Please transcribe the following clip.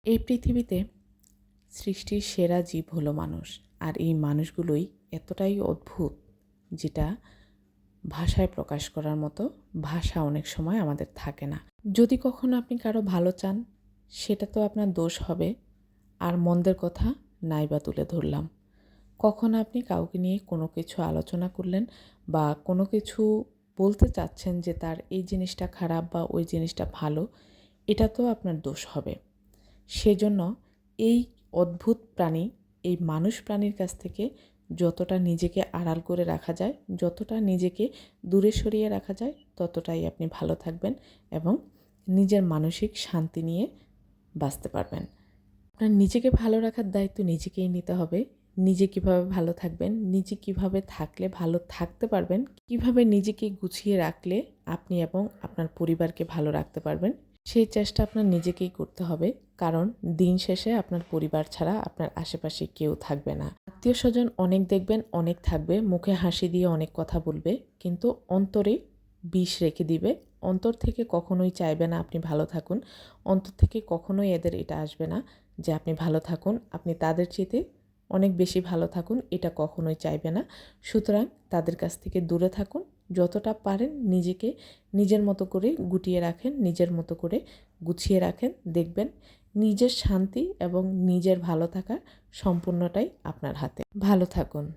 এই পৃথিবীতে সৃষ্টির সেরা জীব হলো মানুষ। আর এই মানুষগুলোই এতটাই অদ্ভুত, যেটা ভাষায় প্রকাশ করার মতো ভাষা অনেক সময় আমাদের থাকে না। যদি কখনো আপনি কারো ভালো চান, সেটা তো আপনার দোষ হবে। আর মন্দের কথা নাইবা তুলে ধরলাম। কখন আপনি কাউকে নিয়ে কোনো কিছু আলোচনা করলেন বা কোনো কিছু বলতে চাচ্ছেন যে তার এই জিনিসটা খারাপ বা ওই জিনিসটা ভালো, এটা তো আপনার দোষ হবে। সেজন্য এই অদ্ভুত প্রাণী, এই মানুষ প্রাণীর কাছ থেকে যতটা নিজেকে আড়াল করে রাখা যায়, যতটা নিজেকে দূরে সরিয়ে রাখা যায়, ততটাই আপনি ভালো থাকবেন এবং নিজের মানসিক শান্তি নিয়ে বাঁচতে পারবেন। আপনার নিজেকে ভালো রাখার দায়িত্ব নিজেকেই নিতে হবে। নিজে কিভাবে ভালো থাকবেন, নিজে কিভাবে থাকলে ভালো থাকতে পারবেন, কিভাবে নিজেকে গুছিয়ে রাখলে আপনি এবং আপনার পরিবারকে ভালো রাখতে পারবেন, সেই চেষ্টা আপনার নিজেকেই করতে হবে। কারণ দিন শেষে আপনার পরিবার ছাড়া আপনার আশেপাশে কেউ থাকবে না। আত্মীয় স্বজন অনেক দেখবেন, অনেক থাকবে, মুখে হাসি দিয়ে অনেক কথা বলবে, কিন্তু অন্তরে বিষ রেখে দিবে। অন্তর থেকে কখনোই চাইবে না আপনি ভালো থাকুন। অন্তর থেকে কখনোই এদের এটা আসবে না যে আপনি ভালো থাকুন, আপনি তাদের চেয়ে অনেক বেশি ভালো থাকুন, এটা কখনোই চাইবে না। সুতরাং তাদের কাছ থেকে দূরে থাকুন। যতটা পারেন নিজেকে নিজের মতো করে গুটিয়ে রাখেন, নিজের মতো করে গুছিয়ে রাখেন। দেখবেন নিজের শান্তি এবং নিজের ভালো থাকা সম্পূর্ণটাই আপনার হাতে। ভালো থাকুন।